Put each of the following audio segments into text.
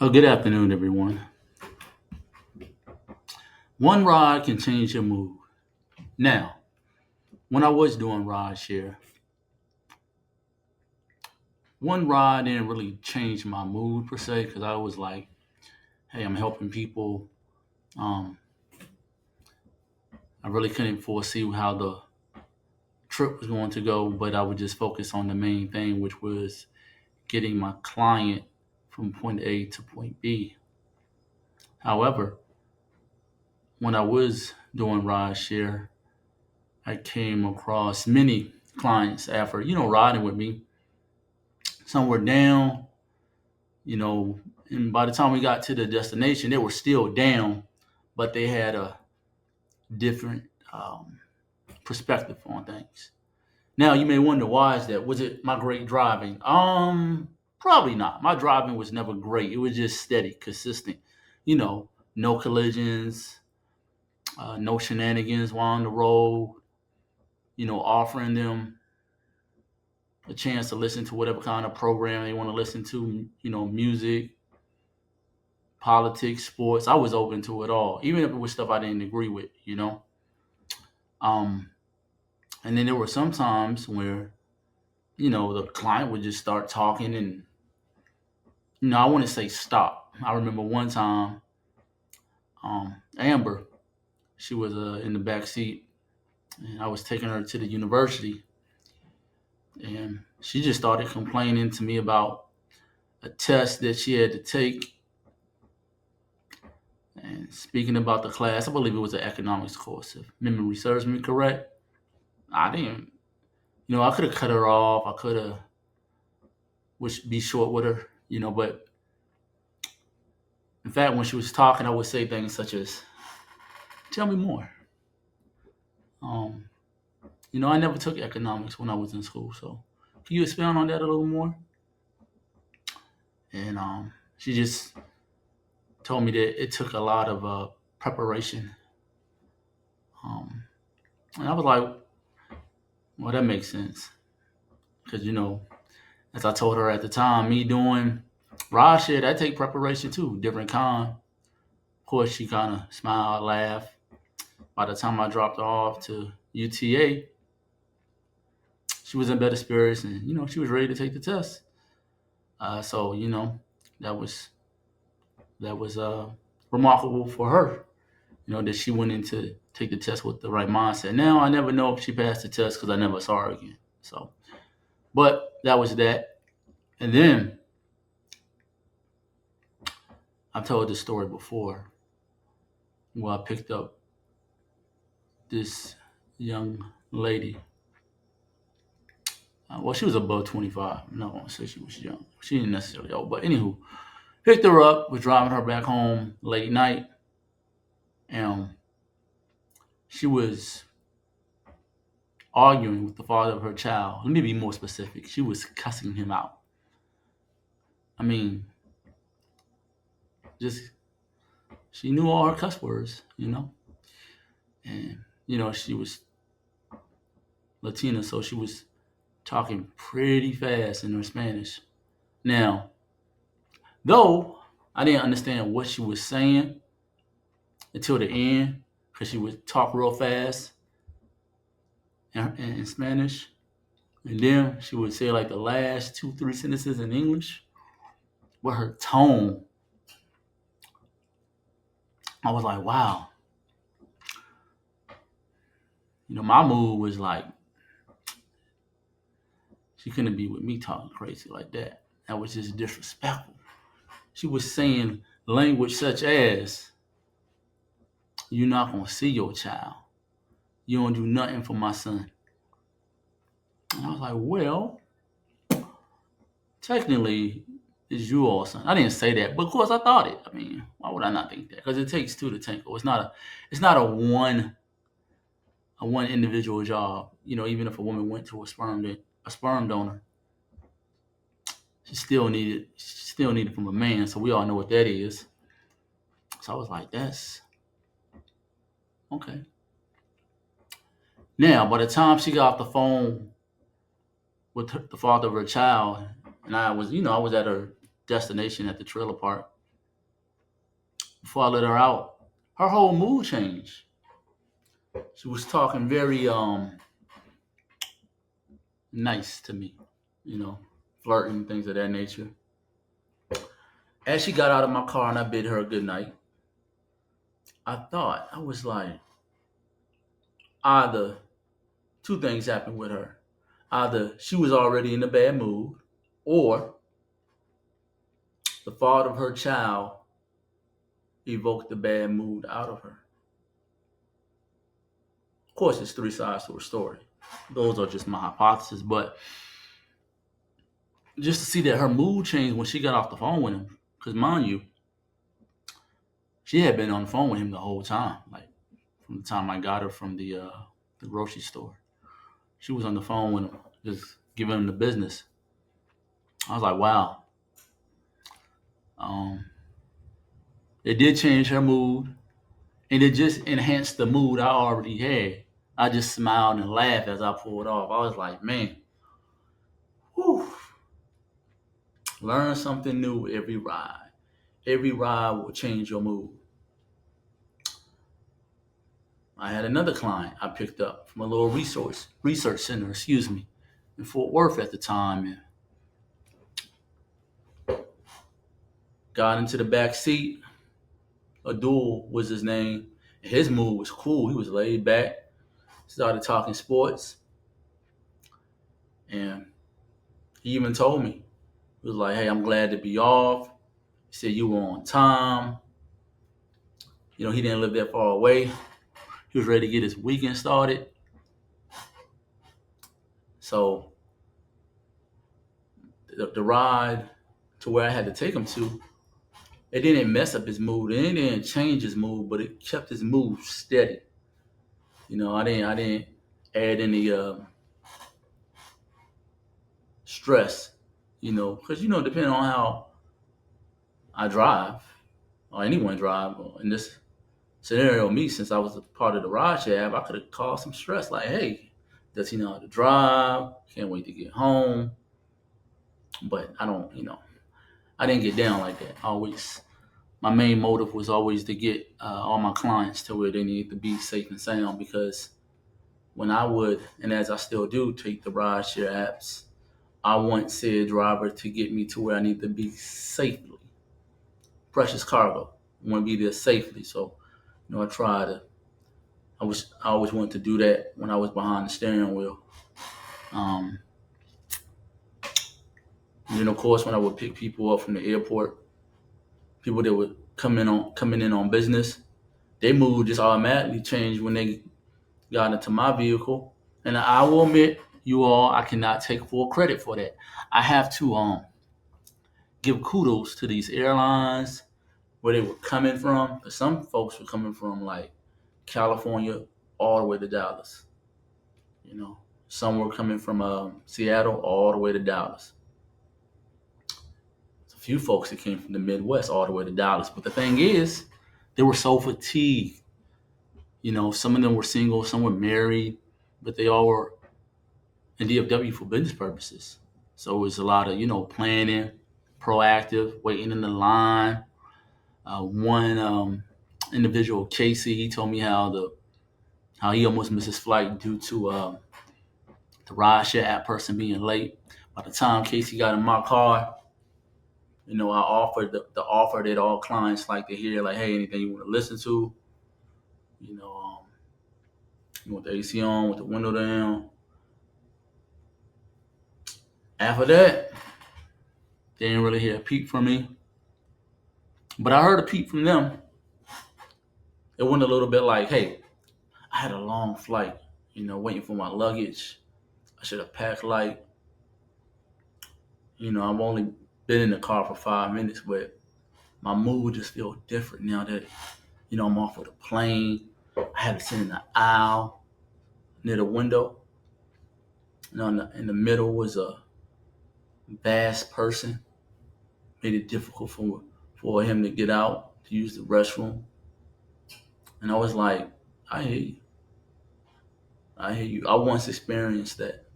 Good afternoon, everyone. One ride can change your mood. Now, when I was doing rideshare, one ride didn't really change my mood per se because I was like, hey, I'm helping people. Um, I really couldn't foresee how the trip was going to go, but I would just focus on the main thing, which was getting my client from point A to point B. However, when I was doing rideshare, I came across many clients after, riding with me. Some were down, you know, and by the time we got to the destination, they were still down, but they had a different perspective on things. Now you may wonder, why is that? Was it my great driving? Probably not. My driving was never great. It was just steady, consistent. No collisions, no shenanigans while on the road. Offering them a chance to listen to whatever kind of program they want to listen to. Music, politics, sports. I was open to it all, even if it was stuff I didn't agree with. Um, and then there were some times where, the client would just start talking and, I wouldn't say stop. I remember one time, Amber, she was in the back seat and I was taking her to the university and she just started complaining to me about a test that she had to take. And speaking about the class, I believe it was an economics course, if memory serves me correct. I didn't I could have cut her off. I could have would be short with her, but in fact, when she was talking, I would say things such as, "Tell me more." Um, I never took economics when I was in school, so can you expound on that a little more? And she just told me that it took a lot of preparation, um, and I was like, "Well, that makes sense," because as I told her at the time, me doing ride share, that take preparation too, different kind. Of course, she kind of smiled, laughed. By the time I dropped her off to UTA, she was in better spirits and she was ready to take the test. So that was that was remarkable for her. That she went in to take the test with the right mindset. Now I never know if she passed the test because I never saw her again. So, but that was that. And then I've told this story before where I picked up this young lady. Well, she was above 25. I'm not gonna say she was young. She didn't necessarily old, but anywho, picked her up, was driving her back home late night, and she was arguing with the father of her child. Let me be more specific. She was cussing him out. I mean, just she knew all her cuss words. And she was Latina, so she was talking pretty fast in her Spanish. Now, though I didn't understand what she was saying until the end, because she would talk real fast in Spanish, and then she would say like the last two, three sentences in English. With her tone, I was like, wow. My mood was like, she couldn't be with me talking crazy like that. That was just disrespectful. She was saying language such as, "You're not gonna see your child. You don't do nothing for my son." And I was like, well, technically, it's you all son. I didn't say that, but of course I thought it. I mean, why would I not think that? Because it takes two to tango. It's not a one individual job. Even if a woman went to a sperm donor, she still needed from a man. So we all know what that is. So I was like, that's okay. Now, by the time she got off the phone with the father of her child, and I was at her destination at the trailer park, before I let her out, her whole mood changed. She was talking very nice to me, you know, flirting, things of that nature. As she got out of my car and I bid her a good night, I was like, either two things happened with her. Either she was already in a bad mood, or the father of her child evoked the bad mood out of her. Of course, there's three sides to a story. Those are just my hypotheses, but just to see that her mood changed when she got off the phone with him, because mind you, she had been on the phone with him the whole time, like from the time I got her from the grocery store. She was on the phone with him, just giving him the business. I was like, wow. Um, it did change her mood, and it just enhanced the mood I already had. I just smiled and laughed as I pulled off. I was like, man, whew, learn something new every ride. Every ride will change your mood. I had another client I picked up from a little research center, in Fort Worth at the time, and got into the back seat. Abdul was his name. His mood was cool. He was laid back. Started talking sports, and he even told me, he was like, "Hey, I'm glad to be off." He said you were on time. You know, he didn't live that far away. He was ready to get his weekend started. So the ride to where I had to take him to, it didn't mess up his mood. It didn't change his mood, but it kept his mood steady. You know, I didn't add any stress. You know, because depending on how I drive, or anyone drive, or in this scenario, me, since I was a part of the rideshare app, I could have caused some stress. Like, hey, does he know how to drive? Can't wait to get home. But I don't, I didn't get down like that. Always, my main motive was always to get all my clients to where they need to be safe and sound. Because when I would, and as I still do, take the rideshare apps, I want said driver to get me to where I need to be safely. Precious cargo. I want to be there safely. So, I try to. I always wanted to do that when I was behind the steering wheel. Um, and then of course when I would pick people up from the airport, people that would coming in on business, their mood just automatically changed when they got into my vehicle. And I will admit, you all, I cannot take full credit for that. I have to give kudos to these airlines where they were coming from. 'Cause some folks were coming from like California all the way to Dallas. You know, some were coming from Seattle all the way to Dallas. There's a few folks that came from the Midwest all the way to Dallas. But the thing is, they were so fatigued. You know, some of them were single, some were married, but they all were in DFW for business purposes. So it was a lot of, planning, proactive, waiting in the line. One individual, Casey, he told me how he almost missed his flight due to the rideshare app person being late. By the time Casey got in my car, I offered the offer that all clients like to hear, like, hey, anything you want to listen to, you know, you want the AC on with the window down. After that, they didn't really hear a peep from me, but I heard a peep from them. It went a little bit like, hey, I had a long flight, waiting for my luggage. I should have packed light. I've only been in the car for 5 minutes, but my mood just feels different now that, I'm off of the plane. I had to sit in the aisle near the window. In the middle was a vast person. Made it difficult for him to get out to use the restroom. And I was like, I hear you. I hear you. I once experienced that.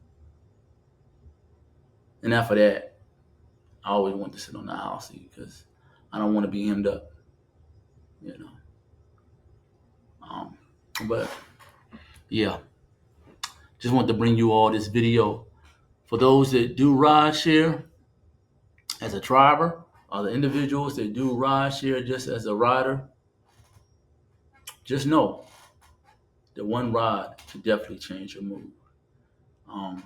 And after that, I always want to sit on the aisle seat because I don't want to be hemmed up. you know. But yeah, just want to bring you all this video. For those that do rideshare as a driver, or the individuals that do rideshare just as a rider, just know that one ride can definitely change your mood. Um,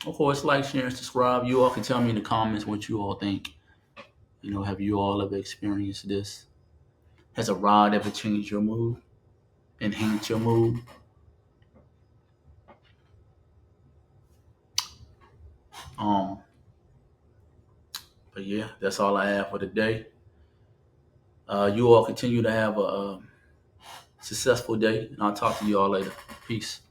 of course, like, share, and subscribe. You all can tell me in the comments what you all think. Have you all ever experienced this? Has a ride ever changed your mood, enhanced your mood? Um, but yeah, that's all I have for today. You all continue to have a successful day, and I'll talk to you all later. Peace.